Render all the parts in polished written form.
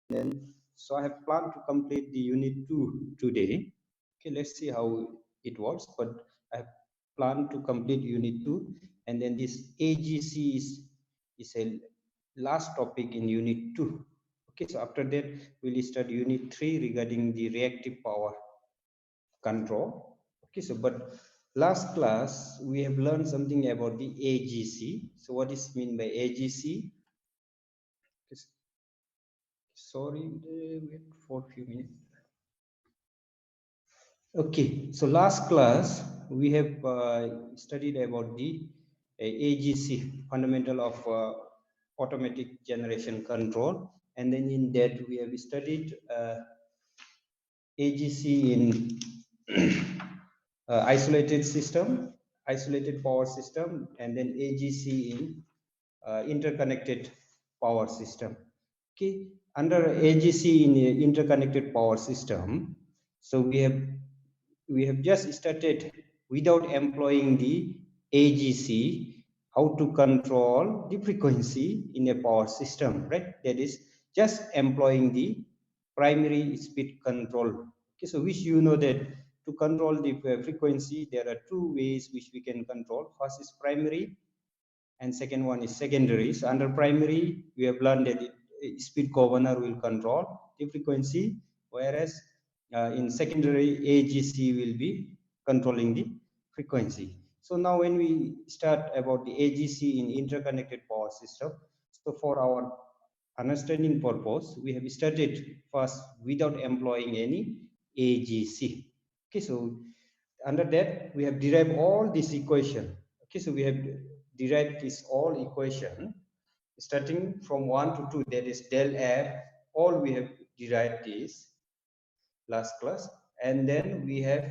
then so I have planned to complete the unit 2 today. Okay, let's see how it works. But I have planned to complete unit 2, and then this AGC is a last topic in unit 2. Okay, so after that we'll start unit 3 regarding the reactive power control. Okay, so but last class we have learned something about the AGC. So what is mean by AGC? Sorry, wait for a few minutes. Okay, so last class we have studied about the AGC, fundamental of automatic generation control, and then in that we have studied AGC in isolated system, isolated power system, and then AGC in interconnected power system. Okay, under AGC in interconnected power system, so we have just started without employing the AGC how to control the frequency in a power system, right? That is just employing the primary speed control. Okay, so which you know that to control the frequency there are two ways which we can control. First is primary and second one is secondary. So under primary we have learned that speed governor will control the frequency, whereas in secondary AGC will be controlling the frequency. So now when we start about the AGC in interconnected power system, so for our understanding purpose we have started first without employing any AGC. Okay, so under that we have derived all this equation. Okay, so we have derived this all equation starting from 1 to 2, that is del f. All we have derived this last class, and then we have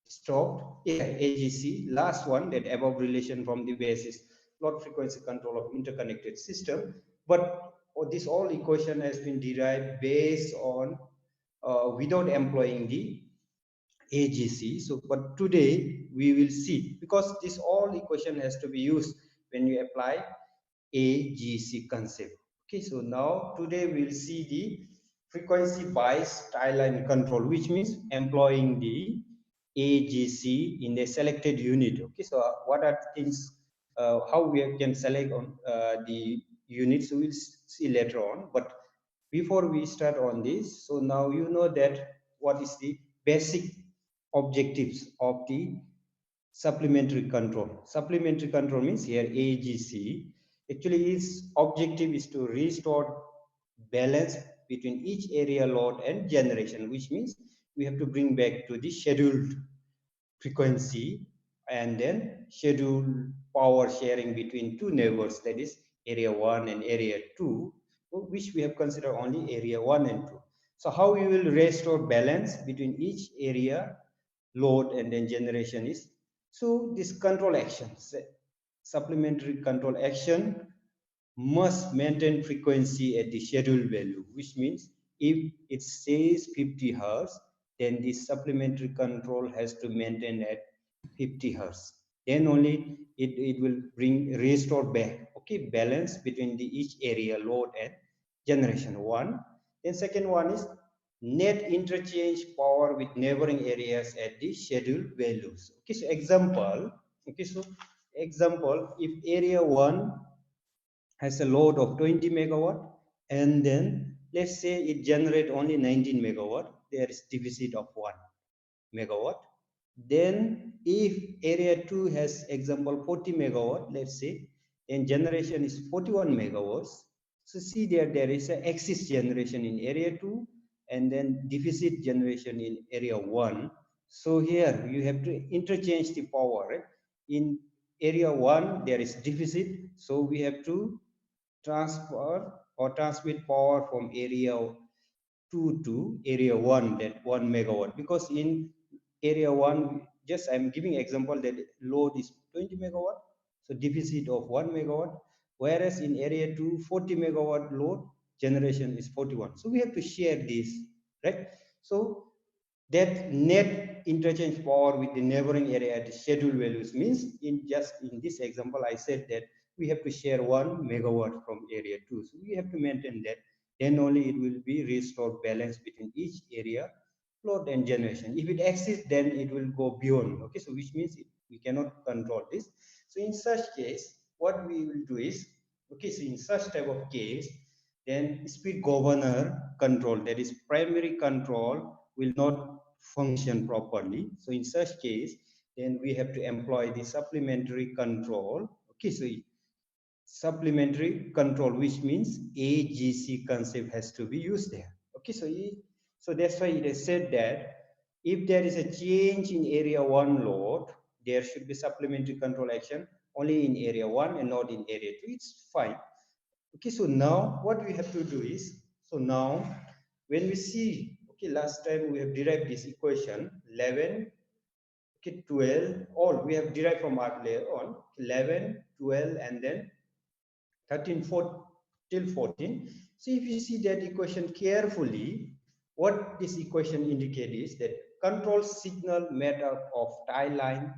stopped AGC last one, that above relation from the basis load frequency control of interconnected system. But this all equation has been derived based on without employing the AGC. So, but today we will see, because this all equation has to be used when you apply AGC concept. Okay, so now today we'll see the frequency bias tie line control, which means employing the AGC in a selected unit. Okay, so what are things, how we can select on the units, we'll see later on. But before we start on this, so now you know that what is the basic objectives of the supplementary control. Supplementary control means here AGC. Actually, its objective is to restore balance between each area load and generation, which means we have to bring back to the scheduled frequency and then schedule power sharing between two neighbors, that is area 1 and area 2, which we have considered only area 1 and 2. So how we will restore balance between each area load and then generation is, so this control actions, supplementary control action must maintain frequency at the scheduled value, which means if it says 50 hertz, then the supplementary control has to maintain at 50 hertz. Then only it will bring restore back, okay, balance between the each area load and generation one. Then second one is net interchange power with neighboring areas at the scheduled values. Okay, so example, okay, so example, if area 1 has a load of 20 megawatt, and then let's say it generate only 19 megawatt, there is deficit of 1 megawatt. Then if area 2 has example 40 megawatt, let's say, then generation is 41 megawatts. So see there is a excess generation in area 2 and then deficit generation in area 1. So here you have to interchange the power, right? In area 1 there is deficit, so we have to transfer or transmit power from area 2 to area 1, that 1 megawatt, because in area 1 just I'm giving example that load is 20 megawatt, so deficit of 1 megawatt, whereas in area 2 40 megawatt load, generation is 41. So we have to share this, right? So that net interchange power with the neighboring area at schedule values means, in just in this example I said that we have to share 1 megawatt from area 2, so we have to maintain that then only it will be restored balance between each area, load and generation. If it exceeds, then it will go beyond. Okay, so which means we cannot control this. So in such case, what we will do is, okay, so in such type of case, then speed governor control, that is primary control, will not function properly. So in such case, then we have to employ the supplementary control. Okay, so supplementary control, which means AGC concept has to be used there. Okay, so that's why it is said that if there is a change in area 1 load, there should be supplementary control action only in area 1 and not in area 2. It's fine. Okay, so now what we have to do is, so now when we see, okay, last time we have derived this equation 11, okay, 12, all we have derived from earlier on 11, 12, and then 13, 4 till 14. So if you see that equation carefully, what this equation indicates is that control signal made up of tie line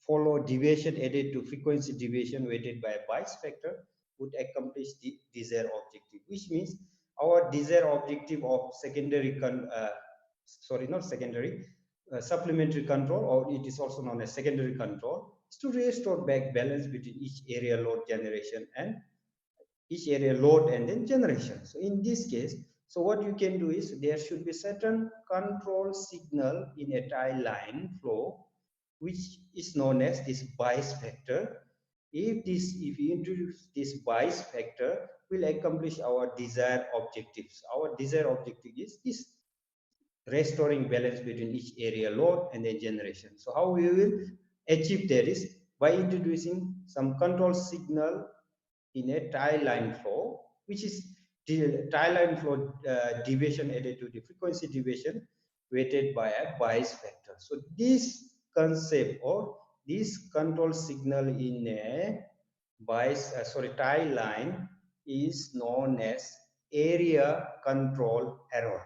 follow deviation added to frequency deviation weighted by a bias factor would accomplish the desired objective, which means our desired objective of secondary, sorry, not secondary, supplementary control, or it is also known as secondary control, is to restore back balance between each area load generation and each area load and then generation. So in this case, so what you can do is there should be certain control signal in a tie line flow, which is known as this bias factor. If we introduce this bias factor, will accomplish our desired objectives. Our desired objective is this restoring balance between each area load and the generation. So how we will achieve that is by introducing some control signal in a tie line flow, which is the tie line flow deviation added to the frequency deviation weighted by a bias factor. So this concept or this control signal in a tie line is known as area control error.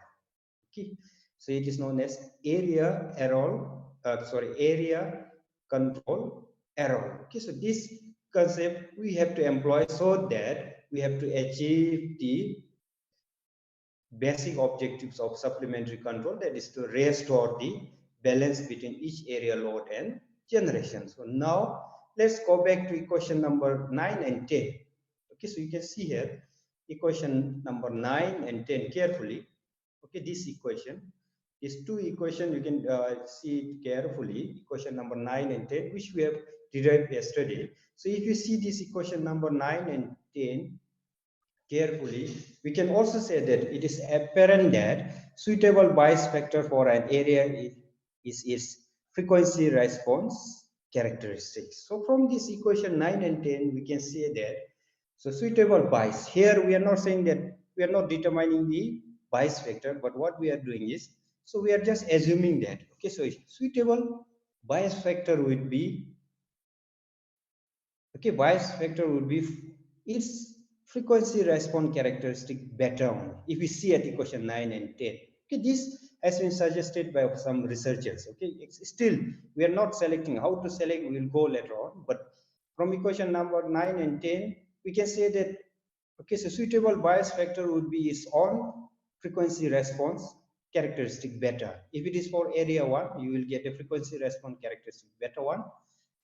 Okay, so it is known as area control error. Okay, so this concept we have to employ so that we have to achieve the basic objectives of supplementary control, that is to restore the balance between each area load and generation. So now let's go back to equation number 9 and 10. Okay, so you can see here equation number 9 and 10 carefully. Okay, this equation, these two equations, you can see it carefully, equation number 9 and 10, which we have derived yesterday. So if you see this equation number 9 and 10 carefully, we can also say that it is apparent that suitable bias factor for an area is its frequency response characteristics. So from this equation 9 and 10, we can say that, so suitable bias, here we are not saying that we are not determining the bias factor, but what we are doing is, so we are just assuming that, okay, so suitable bias factor would be, okay, bias factor would be its frequency response characteristic better on if we see at equation 9 and 10. Okay, this has been suggested by some researchers. Okay, it's still we are not selecting. How to select, we will go later on, but from equation number 9 and 10 we can say that, okay, so suitable bias factor would be its own frequency response characteristic better. If it is for area 1, you will get a frequency response characteristic better one,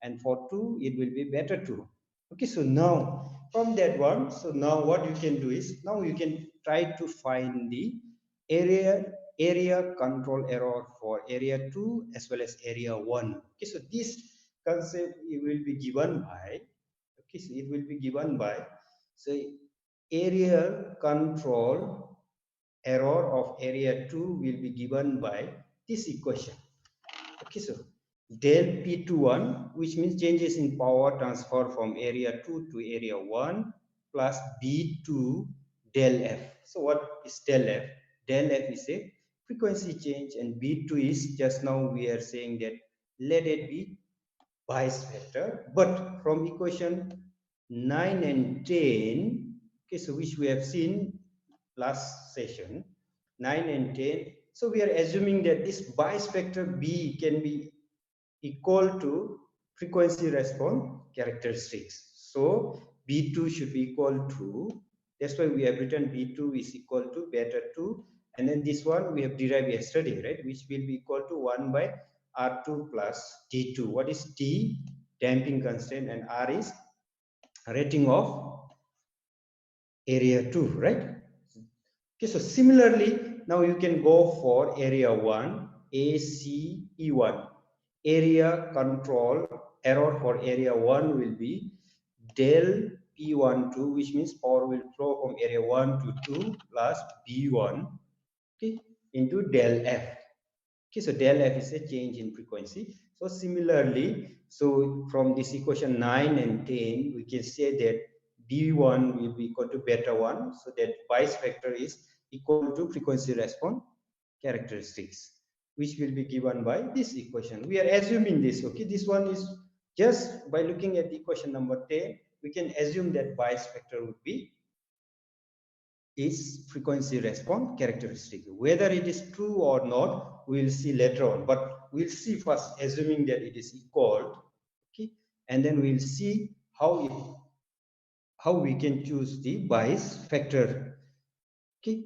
and for 2 it will be better 2. Okay, so now from that one, so now what you can do is, now you can try to find the area control error for area 2 as well as area 1. Okay, so this concept it will be given by, okay, so it will be given by, so area control error of area 2 will be given by this equation. Okay, so del P21, which means changes in power transfer from area 2 to area 1, plus B2 del F. So what is del F? Del F is a frequency change, and B2 is, just now we are saying that let it be bias factor. But from equation 9 and 10, okay, so which we have seen last session, 9 and 10, so we are assuming that this bias factor B can be equal to frequency response characteristics. So B2 should be equal to That's why we have written B2 is equal to beta 2. And then this one we have derived yesterday, right? Which will be equal to 1 by R2 plus T2. What is T? Damping constant, and R is rating of area 2, right? Okay, so similarly, now you can go for area 1, ACE1. Area control error for area 1 will be del P12, which means power will flow from area 1 to 2 plus B1, okay, into del F. Okay, so del F is a change in frequency. So similarly, so from this equation 9 and 10, we can say that B1 will be equal to beta 1. So that Weiss factor is equal to frequency response characteristics, which will be given by this equation. We are assuming this, okay? This one is just by looking at the equation number 10, we can assume that Weiss factor would be its frequency response characteristic. Whether it is true or not, we will see later on. But we'll see first, assuming that it is equal, okay, and then we'll see how we can choose the Weiss factor. Okay.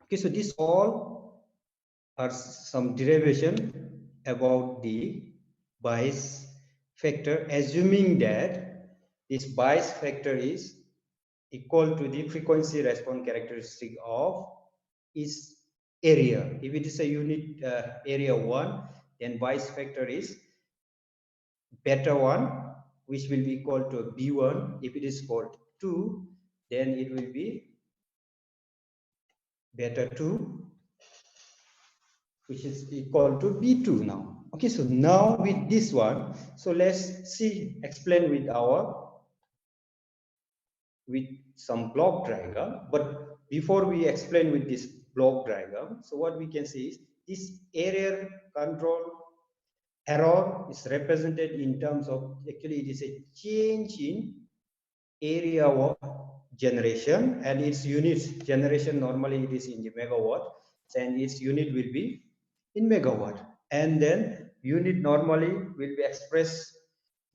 Okay. So this all are some derivation about the Weiss factor, assuming that this Weiss factor is equal to the frequency response characteristic of its area. If it is a unit area 1, then Weiss factor is beta 1, which will be equal to B1. If it is for 2, then it will be beta 2, which is equal to B2 now. Okay, so now with this one, so let's see, explain with some block diagram. But before we explain with this block diagram, so what we can see is this area control error is represented in terms of, actually it is a change in area of generation, and its units generation normally it is in the megawatt, and its unit will be in megawatt, and then unit normally will be expressed,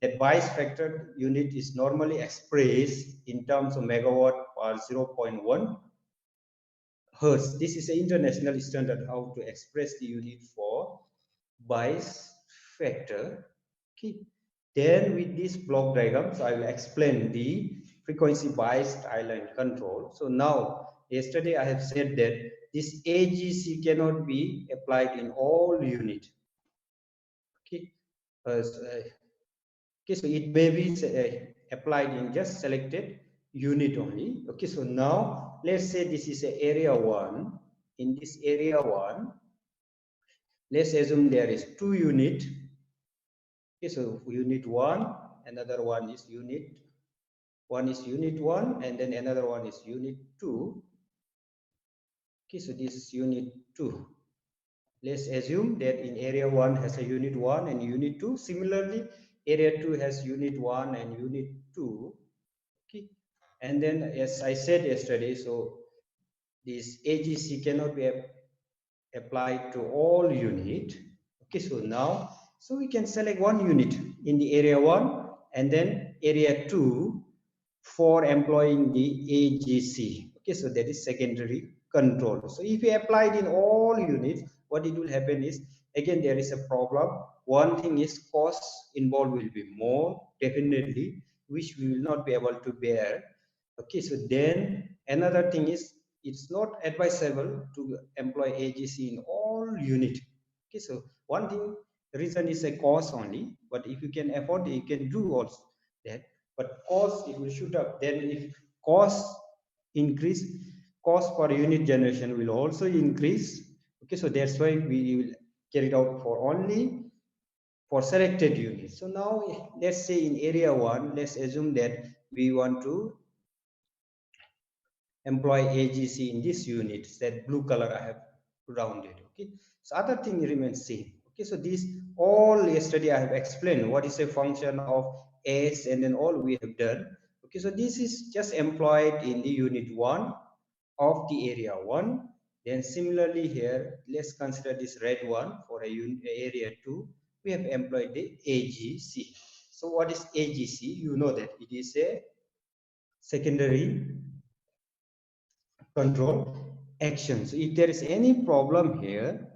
that Weiss factor unit is normally expressed in terms of megawatt per 0.1 hertz. This is an international standard how to express the unit for Weiss factor. Okay. Then with this block diagrams, I will explain the frequency biased island control. So now, yesterday I have said that this AGC cannot be applied in all unit. Okay. Okay, so it may be applied in just selected unit only. Okay, so now let's say this is a area 1. In this area 1, let's assume there is 2 unit. Okay, so unit 1, another one is unit 1, and then another one is unit 2. Okay, so this is unit 2. Let's assume that in area 1 has a unit 1 and unit 2. Similarly, area 2 has unit 1 and unit 2. Okay, and then as I said yesterday, so this AGC cannot be applied to all unit. Okay, so now, so we can select one unit in the area 1 and then area 2 for employing the AGC. Okay, so that is secondary control. So if we apply it in all units, what it will happen is, again there is a problem. One thing is cost involved will be more, definitely, which we will not be able to bear. Okay, so then another thing is, it's not advisable to employ AGC in all unit. Okay, so one thing, the reason is a cost only, but if you can afford it, you can do also that. But cost, it will shoot up. Then if cost increase, cost per unit generation will also increase. Okay, so that's why we will carry it out for only for selected units. So now let's say in area 1, let's assume that we want to employ AGC in this unit, that blue color I have rounded. Okay, so other thing remains same. Okay, so this all yesterday I have explained what is a function of S, and then all we have done. Okay, so this is just employed in the unit 1 of the area 1. Then similarly here, let's consider this red one for a area 2. We have employed the AGC. So what is AGC? You know that it is a secondary control action. So if there is any problem here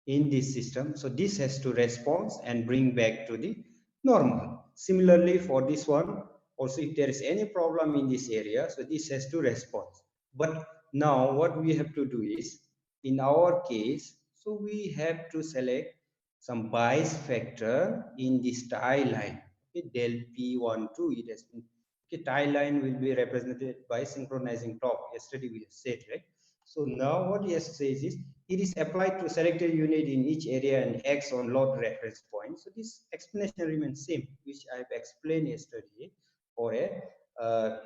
in this system, so this has to respond and bring back to the normal. Similarly for this one, also if there is any problem in this area, so this has to respond. But now what we have to do is, in our case, so we have to select some bias factor in this tie line. Okay, del P12, it has been, okay, tie line will be represented by synchronizing top. Yesterday we said, right? So now what it says is, it is applied to selected unit in each area and acts on load reference point. So this explanation remains same, which I've explained yesterday for a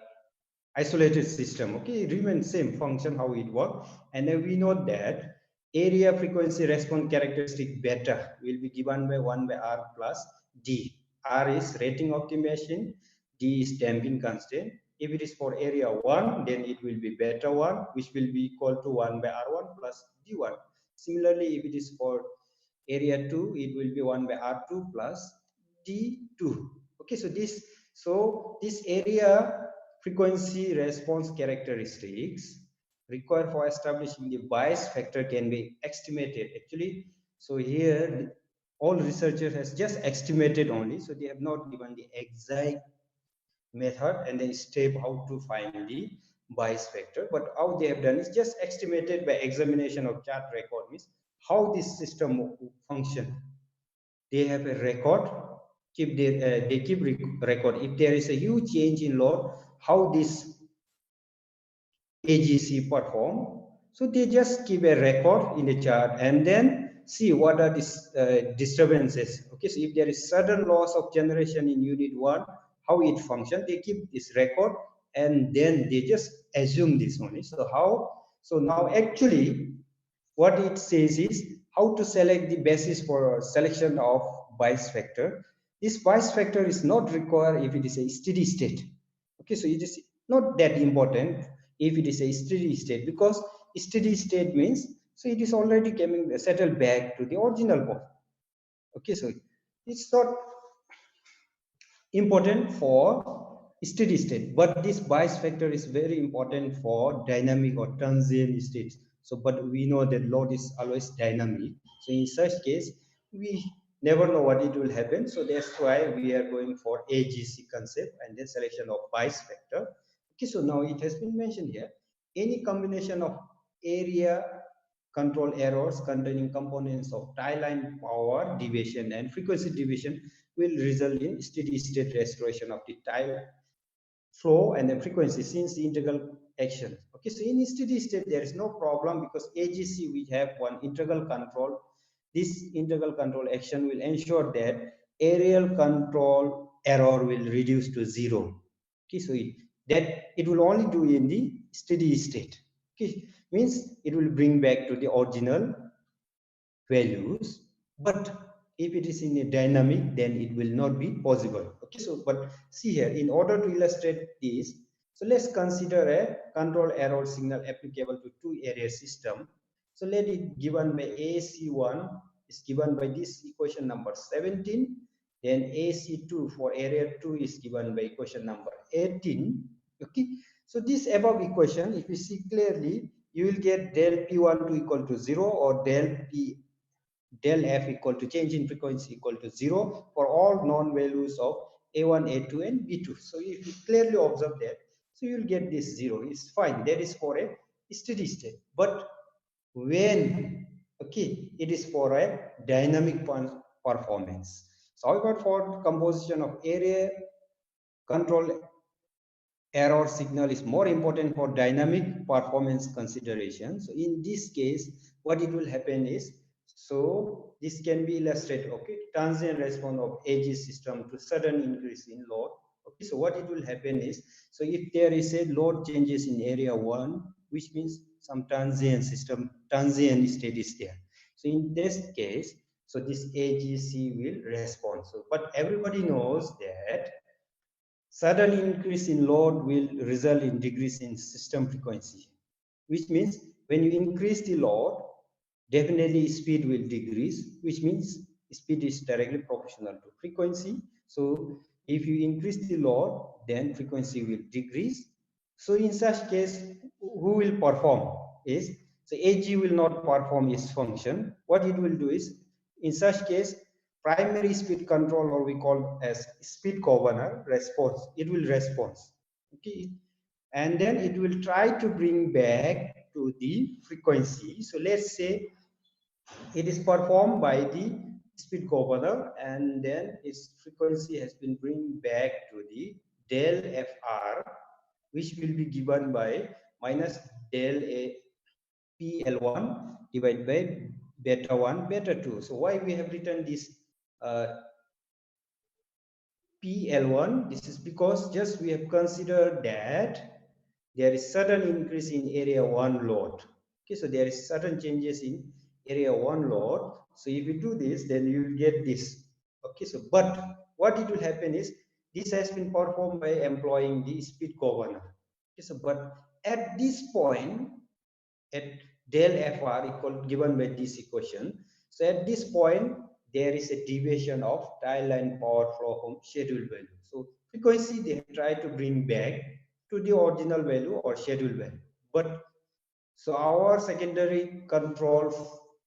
isolated system. Okay, it remains same function how it works. And then we know that area frequency response characteristic beta will be given by 1 by R plus D. R is rating optimization, D is damping constant. If it is for area 1, then it will be beta 1, which will be equal to 1 by R1 plus D1. Similarly, if it is for area 2, it will be 1 by R2 plus D2. Okay, so this area frequency response characteristics required for establishing the bias factor can be estimated. Actually, so here all researchers has just estimated only, so they have not given the exact method and then step how to find the bias factor. But how they have done is just estimated by examination of chart record, means how this system function. They have a record, they keep record. If there is a huge change in load, how this AGC perform. So they just keep a record in the chart and then see what are these disturbances. Okay, so if there is sudden loss of generation in unit 1, how it functions, they keep this record and then they just assume this only. So now actually what it says is how to select the basis for selection of bias factor. This bias factor is not required if it is a steady state. Okay, so it is not that important if it is a steady state, because steady state means so it is already coming settled back to the original point. Okay, so it's not important for steady state, but this bias factor is very important for dynamic or transient states. So but we know that load is always dynamic, so in such case we never know what it will happen. So that's why we are going for AGC concept and then selection of bias factor. Okay, so now it has been mentioned here, any combination of area control errors containing components of tie line power deviation and frequency deviation will result in steady state restoration of the tie flow and the frequency since the integral action. Okay, so in steady state there is no problem because AGC we have one integral control. This integral control action will ensure that aerial control error will reduce to 0. Okay, so it will only do in the steady state. Okay, means it will bring back to the original values, but if it is in a dynamic, then it will not be possible. Okay, so but see here, in order to illustrate this, so let's consider a control error signal applicable to two area system. So let it given by AC1 is given by this equation number 17, then AC2 for area 2 is given by equation number 18. Okay, so this above equation, if you see clearly, you will get del P12 equal to 0 or del F equal to change in frequency equal to 0 for all known values of A1, A2 and B2. So if you clearly observe that, so you'll get this 0. It's fine. That is for a steady state. But when, okay, it is for a dynamic performance. So however, for composition of area control error signal is more important for dynamic performance consideration. So in this case, what it will happen is, so this can be illustrated, okay, transient response of AG system to sudden increase in load. Okay, so what it will happen is, so if there is a load changes in area 1, which means some transient state is there. So in this case, so this AGC will respond. So but everybody knows that sudden increase in load will result in decrease in system frequency, which means when you increase the load, definitely speed will decrease, which means speed is directly proportional to frequency. So if you increase the load, then frequency will decrease. So in such case, who will perform is, so AG will not perform its function. What it will do is, in such case, primary speed control, or we call as speed governor response, it will respond. Okay, and then it will try to bring back to the frequency. So let's say it is performed by the speed governor, and then its frequency has been bring back to the del fr, which will be given by minus del a PL1 divided by beta 1 beta 2. So why we have written this PL1? This is because just we have considered that there is sudden increase in area 1 load. Okay, so there is sudden changes in area 1 load. So if you do this, then you will get this. Okay, so but what it will happen is, this has been performed by employing the speed governor. Okay, so but at this point, at del fr equal given by this equation, so at this point there is a deviation of tie line power flow from scheduled value. So frequency they try to bring back to the original value or scheduled value. But so our secondary control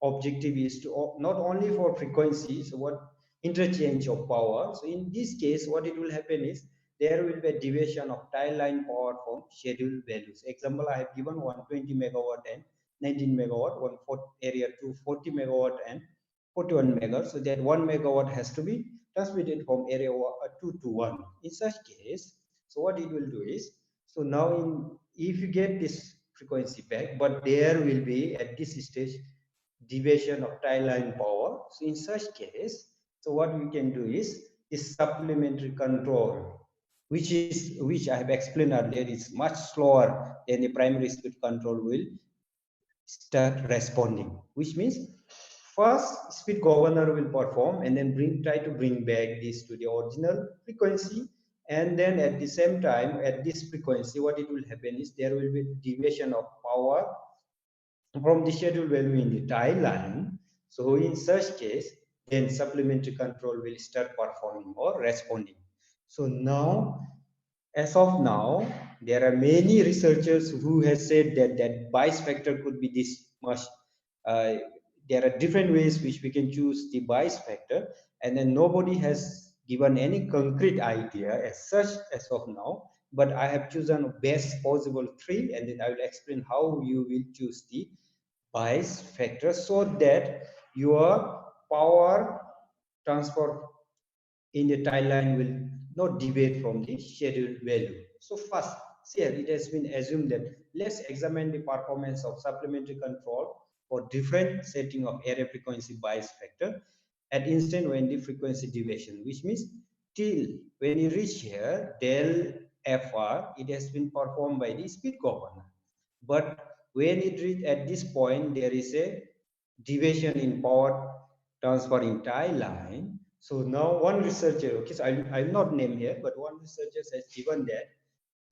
objective is to not only for frequency, so what interchange of power. So in this case, what it will happen is, there will be a deviation of tie line power from scheduled values. Example, I have given 120 megawatt and 19 megawatt, one for area 240 megawatt and 41 megawatt. So that 1 megawatt has to be transmitted from area 2 to 1. In such case, so what it will do is, so now if you get this frequency back, but there will be at this stage deviation of tie line power. So in such case, so what we can do is this supplementary control, which I have explained earlier, is much slower than the primary speed control, will start responding, which means first speed governor will perform and then try to bring back this to the original frequency, and then at the same time at this frequency what it will happen is, there will be deviation of power from the scheduled value in the tie line. So in such case, then supplementary control will start performing or responding. So now, as of now, there are many researchers who has said that bias factor could be this much. Uh, there are different ways which we can choose the bias factor, and then nobody has given any concrete idea as such as of now. But I have chosen best possible three, and then I will explain how you will choose the bias factor so that your power transfer in the tie line will not deviate from the scheduled value. So first, here it has been assumed that let's examine the performance of supplementary control for different setting of area frequency bias factor at instant when the frequency deviation, which means till when you reach here del fr, it has been performed by the speed governor. But when it reach at this point, there is a deviation in power transfer in tie line. So now one researcher, okay, so I'll not name here, but one researcher has given that,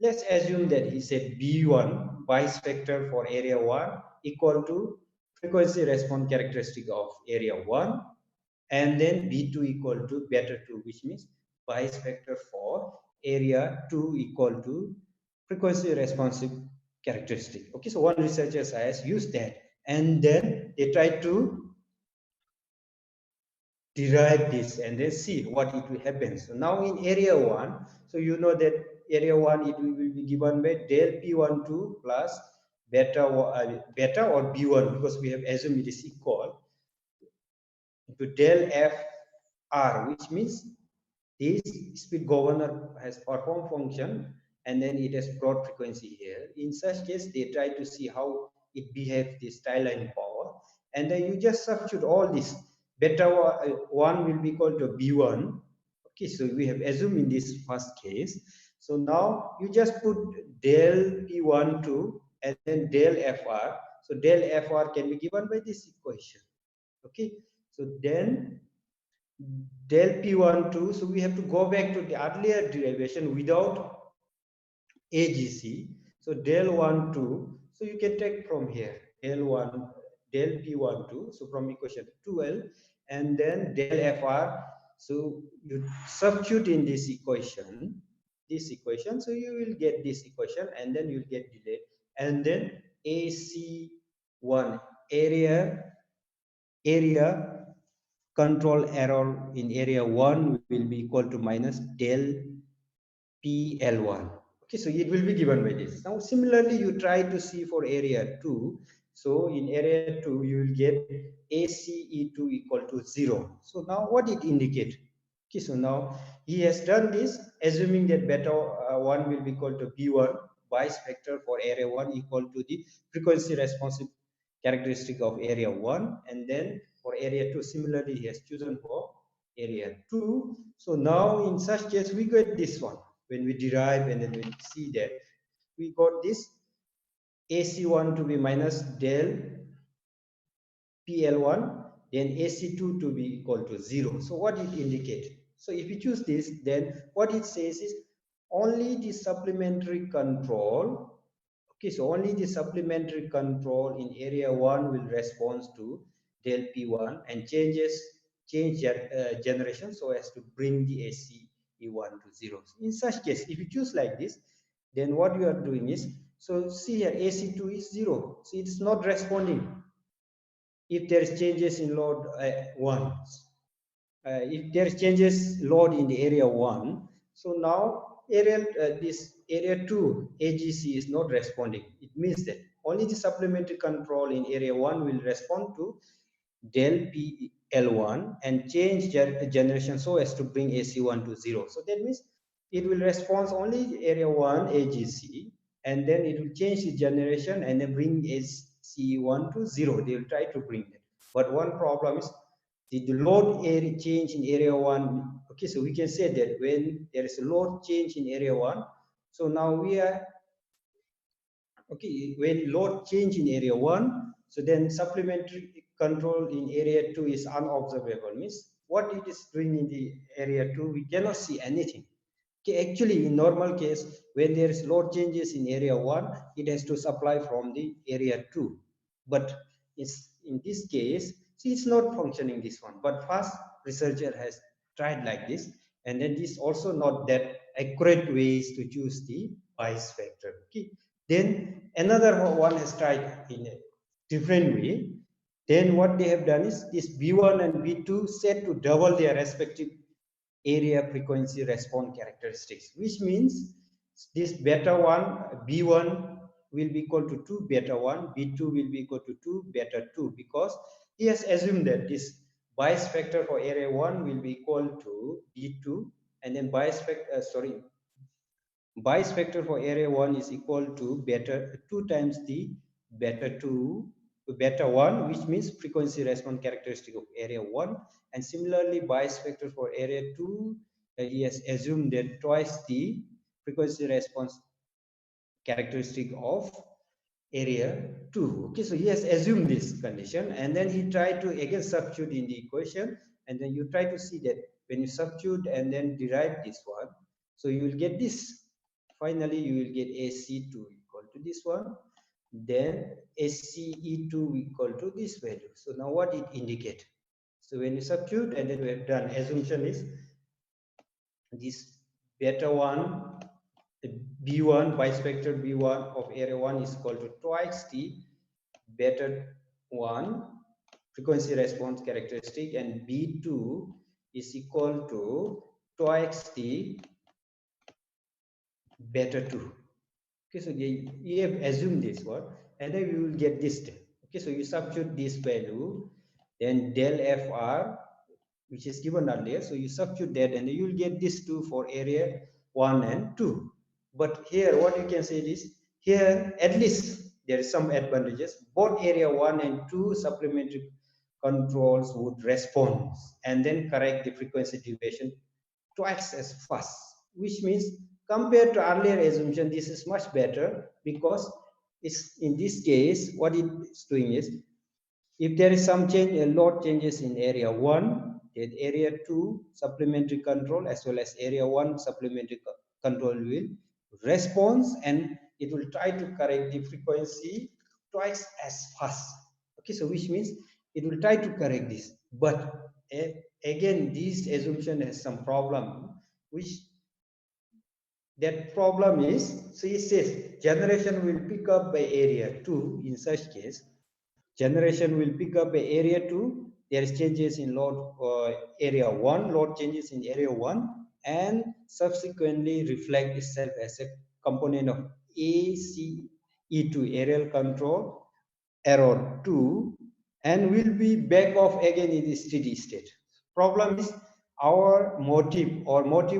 let's assume that he said B1 bias factor for area 1 equal to frequency response characteristic of area 1, and then B2 equal to beta 2, which means bias factor for area 2 equal to frequency responsive characteristic. Okay, so one researcher has used that, and then they try to derive this and then see what it will happen. So now in area 1, so you know that area 1 it will be given by del P12 plus beta or B1, because we have assumed it is equal to del Fr, which means this speed governor has performed function and then it has brought frequency here. In such case, they try to see how it behaves this tie line power, and then you just substitute all this. Beta 1 will be equal to B1. Okay, so we have assumed in this first case. So now you just put del P12 and then del Fr. So del Fr can be given by this equation. Okay, so then del P12, so we have to go back to the earlier derivation without AGC. So del 12, so you can take from here del P12, so from equation 12, and then del FR. So you substitute in this equation, so you will get this equation, and then you'll get and then AC1 area control error in area 1 will be equal to minus del PL1. Okay, so it will be given by this. Now, similarly, you try to see for area 2. So in area 2, you will get ACE2 equal to 0. So now what it indicate? Okay, so now he has done this, assuming that beta 1 will be equal to B1, Bayes vector for area 1 equal to the frequency responsive characteristic of area 1, and then for area 2, similarly, he has chosen for area 2. So now in such case, we get this one. When we derive and then we see that, we got this AC1 to be minus del PL1, then AC2 to be equal to 0. So what it indicates? So if you choose this, then what it says is only the supplementary control. Okay, so only the supplementary control in area 1 will respond to del P1 and change generation so as to bring the ACE1 to 0. So in such case, if you choose like this, then what you are doing is, so see here, AC2 is 0. So it's not responding if there is changes in load 1. If there is changes load in the area 1, so now this area 2 AGC is not responding. It means that only the supplementary control in area 1 will respond to del PL1 and change generation so as to bring AC1 to 0. So that means it will respond only area 1 AGC, and then it will change the generation and then bring AC1 to 0. They will try to bring that. But one problem is the load area change in area 1. Okay, so we can say that when there is a load change in area 1, so now we are, okay, when load change in area 1, so then supplementary control in area 2 is unobservable. Means what it is doing in the area 2, we cannot see anything. Okay, actually, in normal case, when there is load changes in area 1, it has to supply from the area 2. But in this case, see, it's not functioning this one. But first, researcher has tried like this, and then this also not that accurate ways to choose the Bayes vector. Okay, then another one has tried in a different way. Then what they have done is this B1 and B2 set to double their respective area frequency response characteristics, which means this beta 1, B1 will be equal to 2 beta 1, B2 will be equal to 2 beta 2, because he has assumed that this Bayes factor for area 1 will be equal to B2, and then Bayes factor for area 1 is equal to beta 2 times the beta 2 beta 1, which means frequency response characteristic of area 1. And similarly, Bayes factor for area 2, he has assumed that twice the frequency response characteristic of area 2. Okay, so he has assumed this condition, and then he tried to again substitute in the equation, and then you try to see that when you substitute and then derive this one, so you will get this. Finally, you will get AC2 equal to this one, then SCE2 equal to this value. So now what it indicate? So when you substitute and then we have done, assumption is this beta 1, B1, bispectral B1 of area 1 is equal to twice the beta 1 frequency response characteristic, and B2 is equal to twice the beta 2. Okay, so you have assumed this one, and then you will get this thing. Okay, so you substitute this value, then del FR, which is given earlier. So you substitute that, and you will get this 2 for area 1 and 2. But here, what you can say is, here at least there is some advantages. Both area 1 and 2 supplementary controls would respond and then correct the frequency deviation twice as fast, which means compared to earlier assumption, this is much better, because it's in this case, what it's doing is, if there is some change, a lot changes in area 1, then area 2 supplementary control as well as area 1 supplementary control will respond, and it will try to correct the frequency twice as fast. Okay, so which means it will try to correct this. But again, this assumption has some problem, which that problem is, so it says generation will pick up by area 2. In such case, generation will pick up by area 2. There is changes in load area 1, load changes in area 1, and subsequently reflect itself as a component of ACE2, aerial control error 2, and will be back off again in the steady state. Problem is, our motive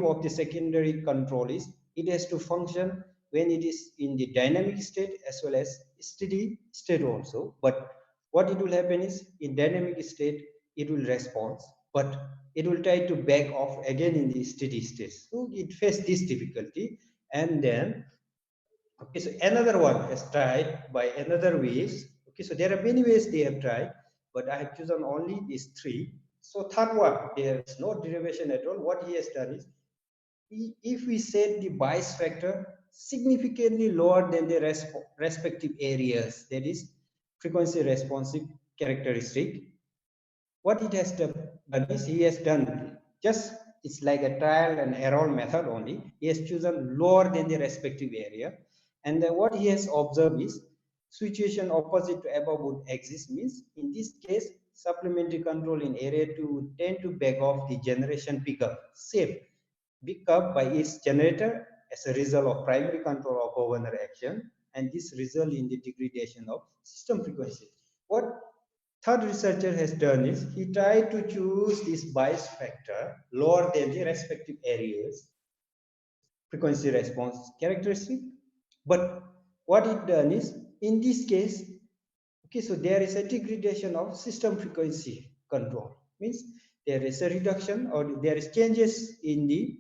of the secondary control is it has to function when it is in the dynamic state as well as steady state also. But what it will happen is, in dynamic state it will respond, but it will try to back off again in the steady state. So it faces this difficulty. And then, okay, so another one has tried by another ways. Okay, so there are many ways they have tried, but I have chosen only these three. So third one, there is no derivation at all. What he has done is, if we set the bias factor significantly lower than the respective areas, that is frequency responsive characteristic, what it has done is, he has done just, it's like a trial and error method only. He has chosen lower than the respective area, and then what he has observed is situation opposite to above would exist. Means in this case, supplementary control in area 2 would tend to back off the generation pickup, same pickup by its generator as a result of primary control of governor action, and this result in the degradation of system frequency. What third researcher has done is, he tried to choose this bias factor lower than the respective areas frequency response characteristic. But what it done is, in this case, okay, so there is a degradation of system frequency control. Means there is a reduction or there is changes in the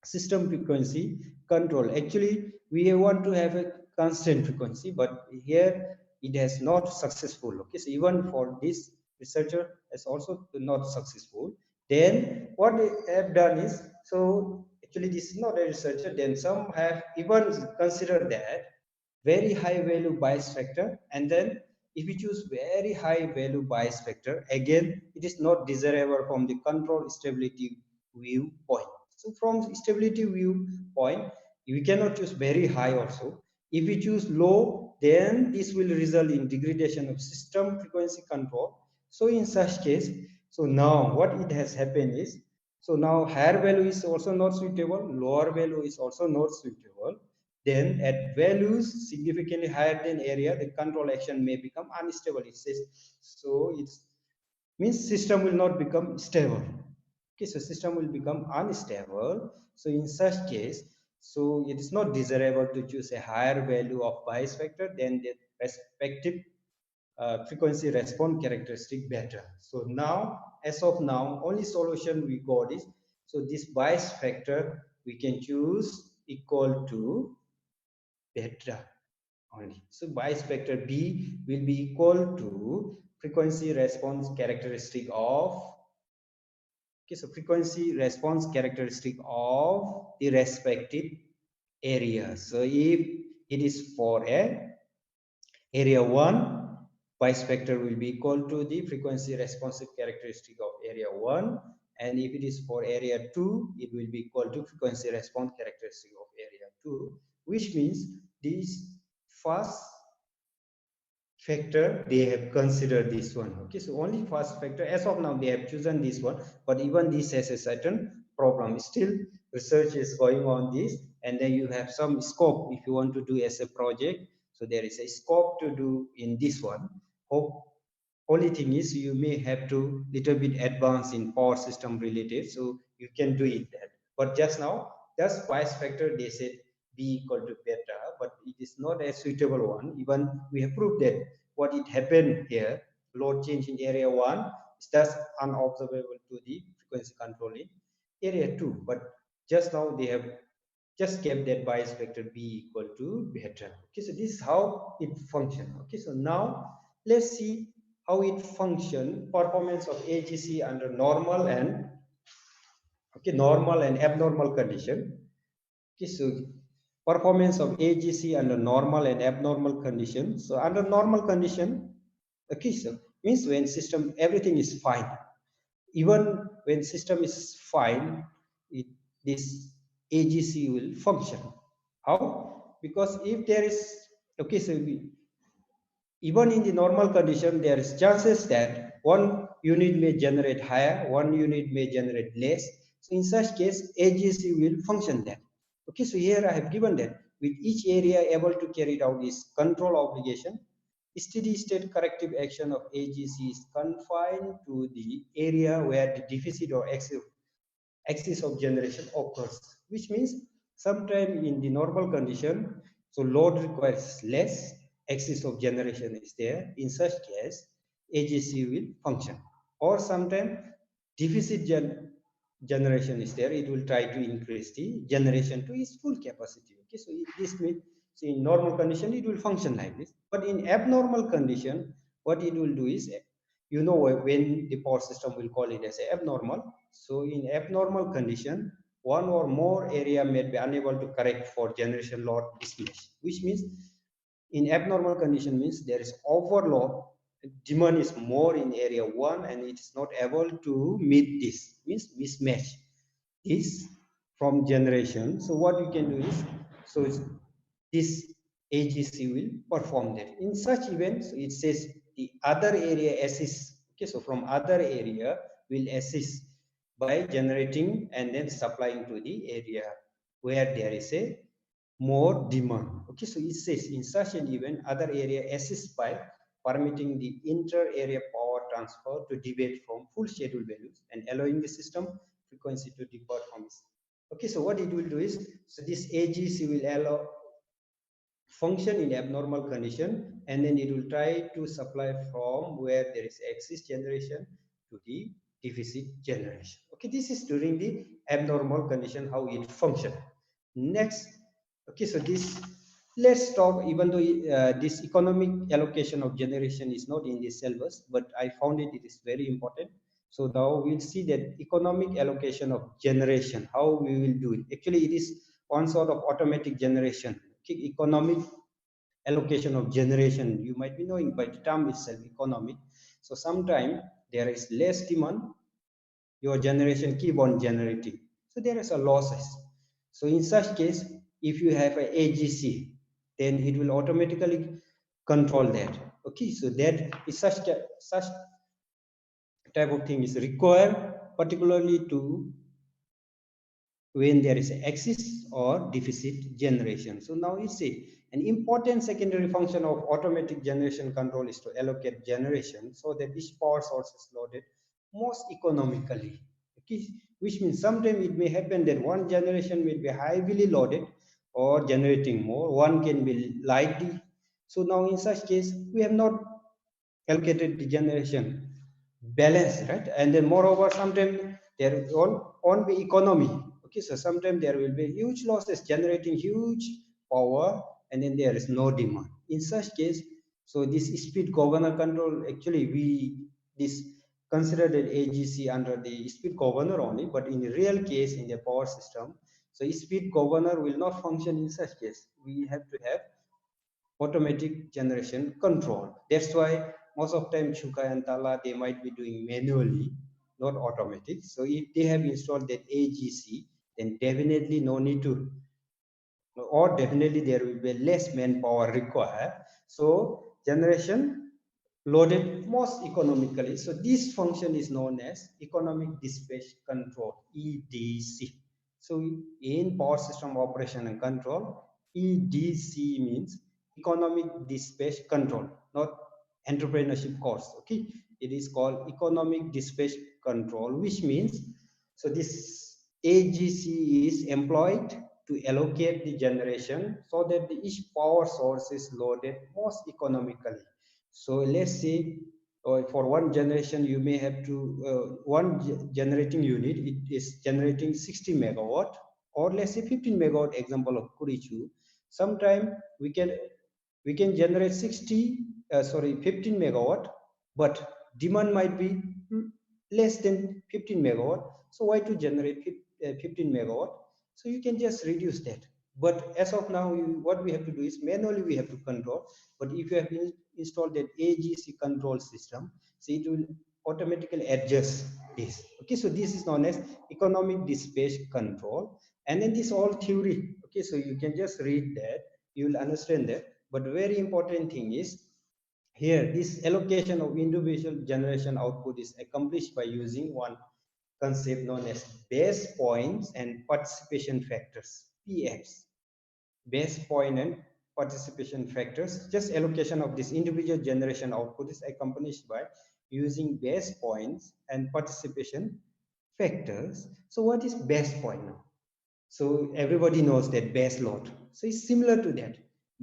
system frequency control. Actually, we want to have a constant frequency, but here it has not successful. Okay, so even for this researcher is also not successful. Then what they have done is, so actually this is not a researcher, then some have even considered that very high value bias factor, and then if we choose very high value bias factor, again it is not desirable from the control stability viewpoint. So from stability viewpoint, we cannot choose very high also. If we choose low, then this will result in degradation of system frequency control. So in such case, so now what it has happened is, so now higher value is also not suitable, lower value is also not suitable. Then at values significantly higher than area, the control action may become unstable. It says, so it means system will not become stable. Okay, so system will become unstable. So in such case, so it is not desirable to choose a higher value of bias factor than the respective frequency response characteristic better. So now, as of now, only solution we got is, so this bias factor we can choose equal to beta only. So bias factor B will be equal to frequency response characteristic of, okay, so frequency response characteristic of the respective area. So if it is for a area 1, bias factor will be equal to the frequency responsive characteristic of area 1, and if it is for area 2, it will be equal to frequency response characteristic of area 2, which means this first factor they have considered this one. Okay, so only first factor as of now they have chosen this one, but even this has a certain problem. Still research is going on this, and then you have some scope if you want to do as a project. So there is a scope to do in this one. Hope only thing is, you may have to little bit advance in power system related, so you can do it that. But just now, just bias factor they said B equal to beta, but it is not a suitable one. Even we have proved that what it happened here, load change in area 1 is just unobservable to the frequency control in area 2. But just now they have just kept that bias factor B equal to beta. Okay, so this is how it functions. Okay, so now let's see how it function, performance of AGC under normal and, okay, normal and abnormal condition. Okay, so performance of AGC under normal and abnormal condition. So under normal condition, okay, so means when system everything is fine. Even when system is fine, this AGC will function. How? Because if there is, okay, so even in the normal condition, there is chances that one unit may generate higher, one unit may generate less. So in such case, AGC will function that. Okay, so here I have given that with each area able to carry out its control obligation, steady state corrective action of AGC is confined to the area where the deficit or axis of generation occurs, which means sometime in the normal condition, so load requires less, axis of generation is there. In such case, AGC will function. Or sometime deficit generation is there, it will try to increase the generation to its full capacity. Okay, so this means, so in normal condition it will function like this, but in abnormal condition, what it will do is, you know, when the power system will call it as abnormal. So in abnormal condition, one or more area may be unable to correct for generation load mismatch, which means in abnormal condition means there is overload, demand is more in area 1 and it is not able to meet this, means mismatch is from generation. So what you can do is, so this AGC will perform that. In such events, it says the other area assist. Okay, so from other area will assist by generating and then supplying to the area where there is a more demand. Okay, so it says in such an event, other area assists by permitting the inter-area power transfer to deviate from full schedule values and allowing the system frequency to depart from it. Okay, so what it will do is, so this AGC will allow function in abnormal condition and then it will try to supply from where there is excess generation to the deficit generation. Okay, this is during the abnormal condition how it function. Next, okay, so this, let's talk, even though this economic allocation of generation is not in this syllabus, but I found it is very important. So now we'll see that economic allocation of generation, how we will do it. Actually, it is one sort of automatic generation. Okay, economic allocation of generation, you might be knowing by the term itself, economic. So sometime there is less demand, your generation keep on generating. So there is a losses. So in such case, if you have a AGC, then it will automatically control that. Okay, so that is such type of thing is required, particularly to when there is excess or deficit generation. So now you see an important secondary function of automatic generation control is to allocate generation so that each power source is loaded most economically. Okay? Which means sometimes it may happen that one generation will be heavily loaded or generating more, one can be lightly. So now in such case, we have not allocated the generation balance, right? And then moreover, sometimes there on the economy. Okay, so sometimes there will be huge losses generating huge power and then there is no demand. In such case, so this speed governor control, actually we this considered an AGC under the speed governor only, but in the real case in the power system, so speed governor will not function in such case. We have to have automatic generation control. That's why most of time Chuka and Tala, they might be doing manually, not automatic. So if they have installed that AGC, then definitely no need to, or definitely there will be less manpower required. So generation loaded most economically. So this function is known as economic dispatch control, EDC. So in power system operation and control, EDC means economic dispatch control, not entrepreneurship course. Okay, it is called economic dispatch control, which means, so this AGC is employed to allocate the generation so that each power source is loaded most economically. So let's say for one generation, you may have to, generating unit, it is generating 60 megawatt, or let's say 15 megawatt example of Kurichu. Sometime we can generate 15 megawatt, but demand might be less than 15 megawatt. So why to generate 15 megawatt? So you can just reduce that. But as of now, what we have to do is manually we have to control. But if you have installed that AGC control system, so it will automatically adjust this. Okay, so this is known as economic dispatch control. And then this all theory, okay, so you can just read that, you will understand that. But very important thing is here, this allocation of individual generation output is accomplished by using one concept known as base points and participation factors, PFs. Base point and participation factors. Just allocation of this individual generation output is accomplished by using base points and participation factors. So what is base point now? So everybody knows that base load. So it's similar to that.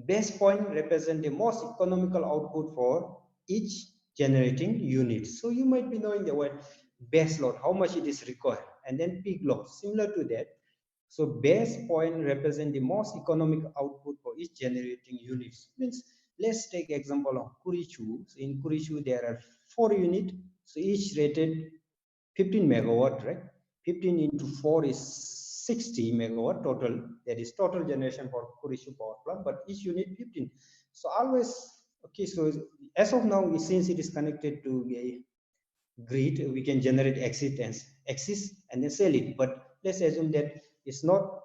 Base point represents the most economical output for each generating unit. So you might be knowing the word base load, how much it is required, and then peak load, similar to that. So base point represent the most economic output for each generating units. Means let's take example of Kurichu. So in Kurichu there are 4 units, so each rated 15 megawatt, right? 15 into 4 is 60 megawatt total. That is total generation for Kurichu power plant, but each unit 15. So always, okay, so as of now, since it is connected to a grid, we can generate excess and then sell it. But let's assume that it's not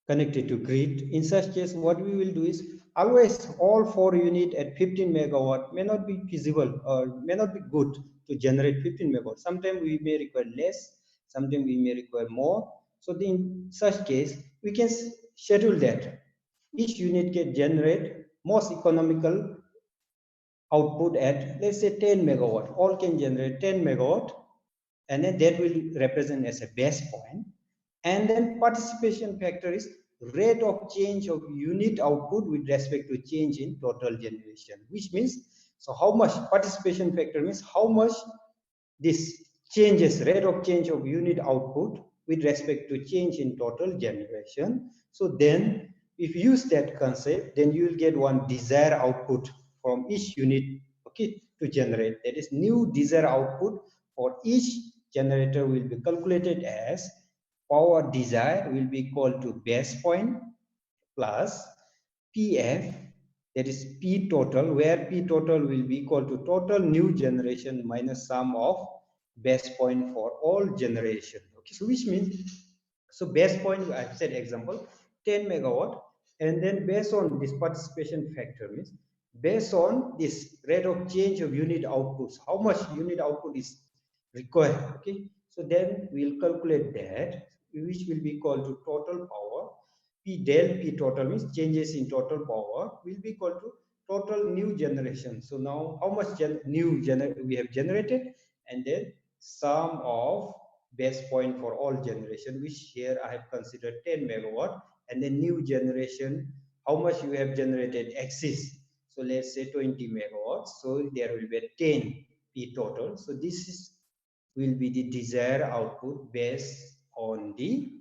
connected to grid. In such case, what we will do is always all 4 unit at 15 megawatt may not be feasible or may not be good to generate 15 megawatt. Sometimes we may require less, sometimes we may require more. So in such case, we can schedule that each unit can generate most economical output at, let's say, 10 megawatt. All can generate 10 megawatt, and then that will represent as a base point. And then participation factor is rate of change of unit output with respect to change in total generation, which means, so how much participation factor means how much this changes, rate of change of unit output with respect to change in total generation. So then if you use that concept, then you will get one desired output from each unit, okay, to generate. That is new desired output for each generator will be calculated as power desired will be equal to base point plus PF, that is P total, where P total will be equal to total new generation minus sum of base point for all generation. Okay, so which means, so base point, I've said example, 10 megawatt, and then based on this participation factor means based on this rate of change of unit outputs, how much unit output is required. Okay, so then we'll calculate that, which will be equal to total power. P del P total means changes in total power will be equal to total new generation. So now how much new we have generated, and then sum of base point for all generation, which here I have considered 10 megawatt, and then new generation, how much you have generated excess. So let's say 20 megawatts. So there will be a 10 P total. So this is will be the desired output based on the,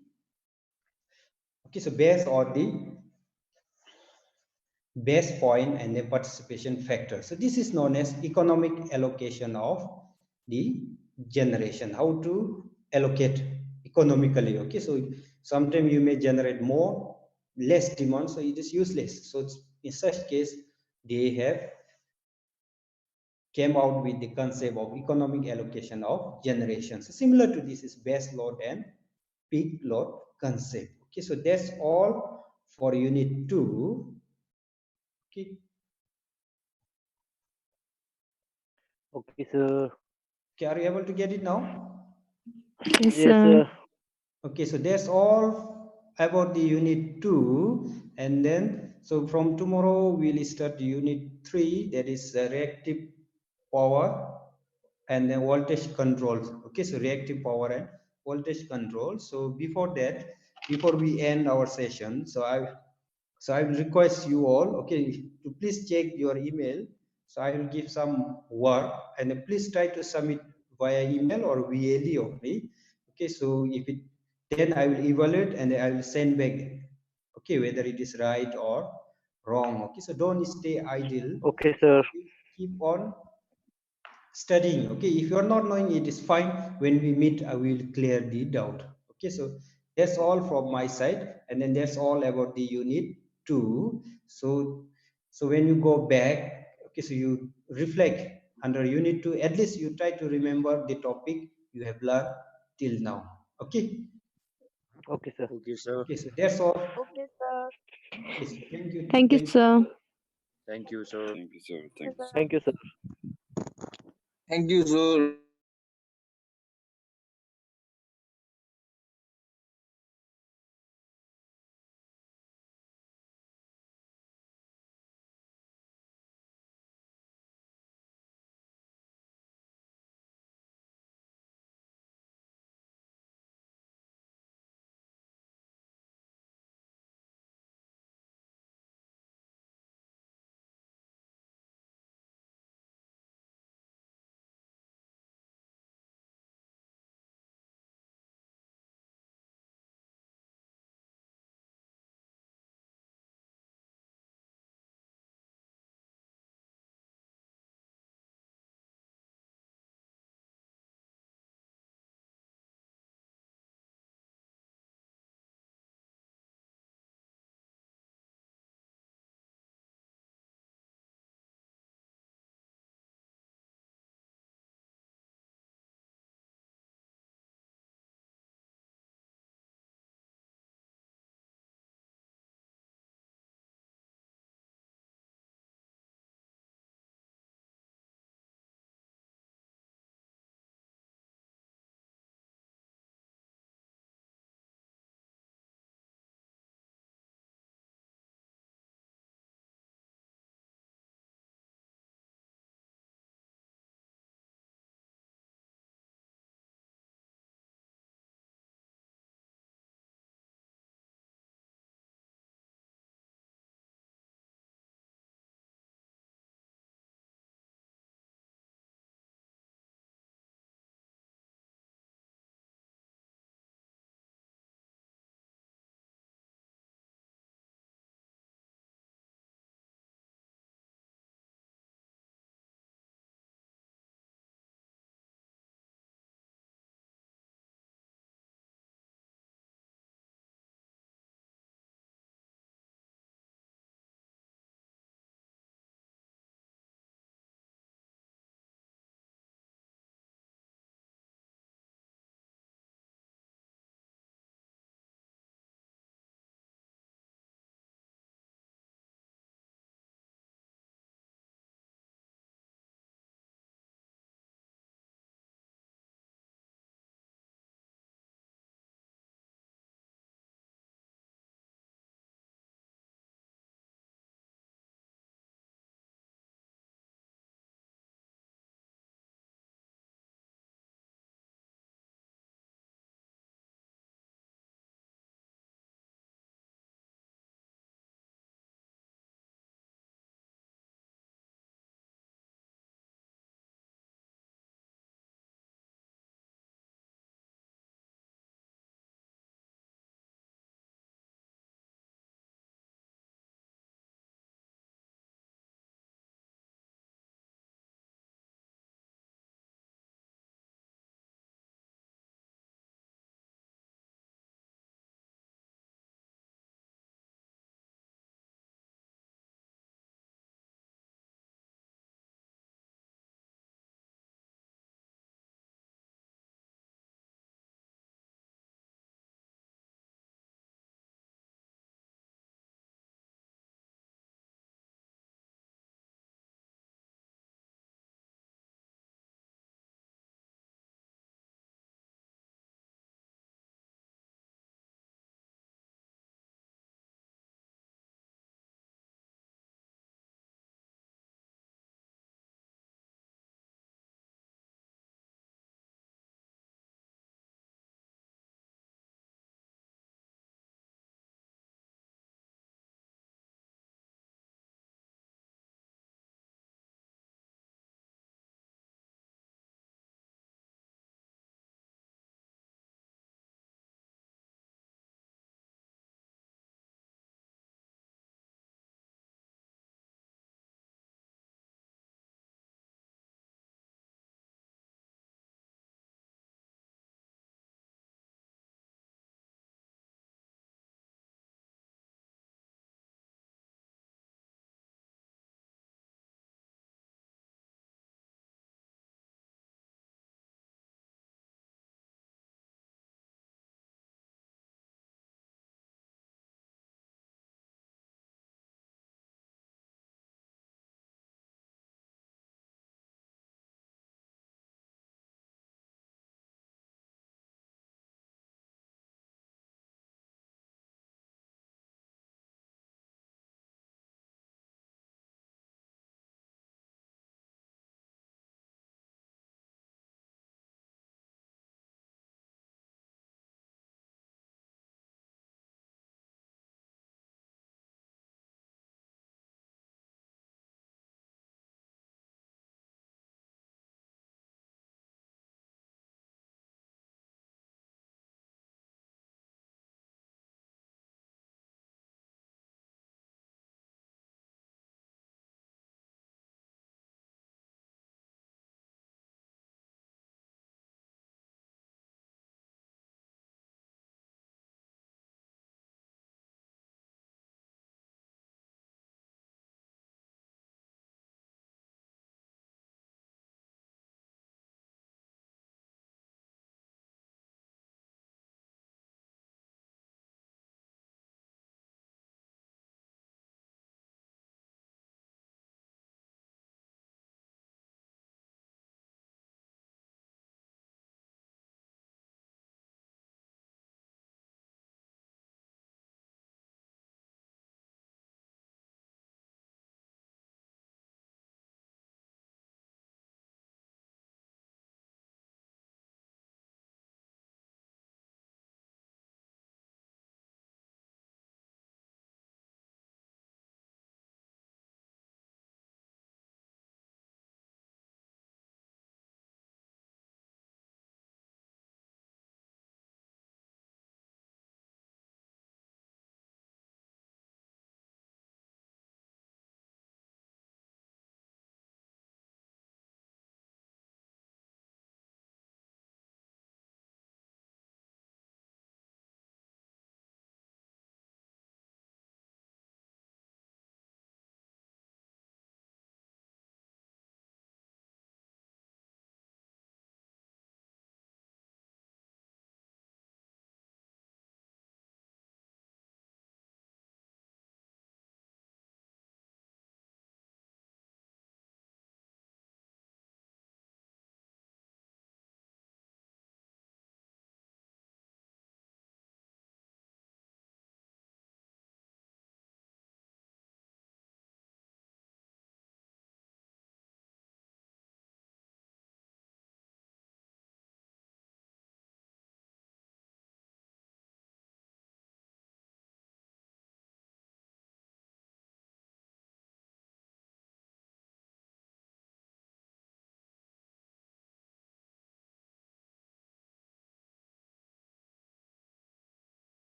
okay, so based on the base point and the participation factor. So this is known as economic allocation of the generation, how to allocate economically. Okay, so sometimes you may generate more, less demand, so it is useless. So in such case, they have came out with the concept of economic allocation of generation. So similar to this is base load and peak load concept. Okay, so that's all for unit 2. Okay. Okay, sir. Okay, are you able to get it now? Yes, Yes, sir. sir. Okay, so that's all about the unit 2. And then, so from tomorrow, we'll start unit 3, that is reactive power and then voltage control. Okay, so reactive power and voltage control. So before that, before we end our session, so I will request you all, okay, to please check your email. So I will give some work, and please try to submit via email or VLE only. Okay, so if it, then I will evaluate and I will send back, okay, whether it is right or wrong. Okay, so don't stay idle. Okay, sir. Keep on studying. Okay, if you are not knowing, it is fine. When we meet, I will clear the doubt. Okay, so that's all from my side, and then that's all about the unit 2. So when you go back, okay, so you reflect under unit 2, at least you try to remember the topic you have learned till now. Okay, Okay, sir. Okay, sir. Okay, so that's all. Okay, sir. Okay, so thank you. Thank you, sir. Thank you, sir. Thank you, sir. Thank you, sir. Thank you, sir. Thank you, sir.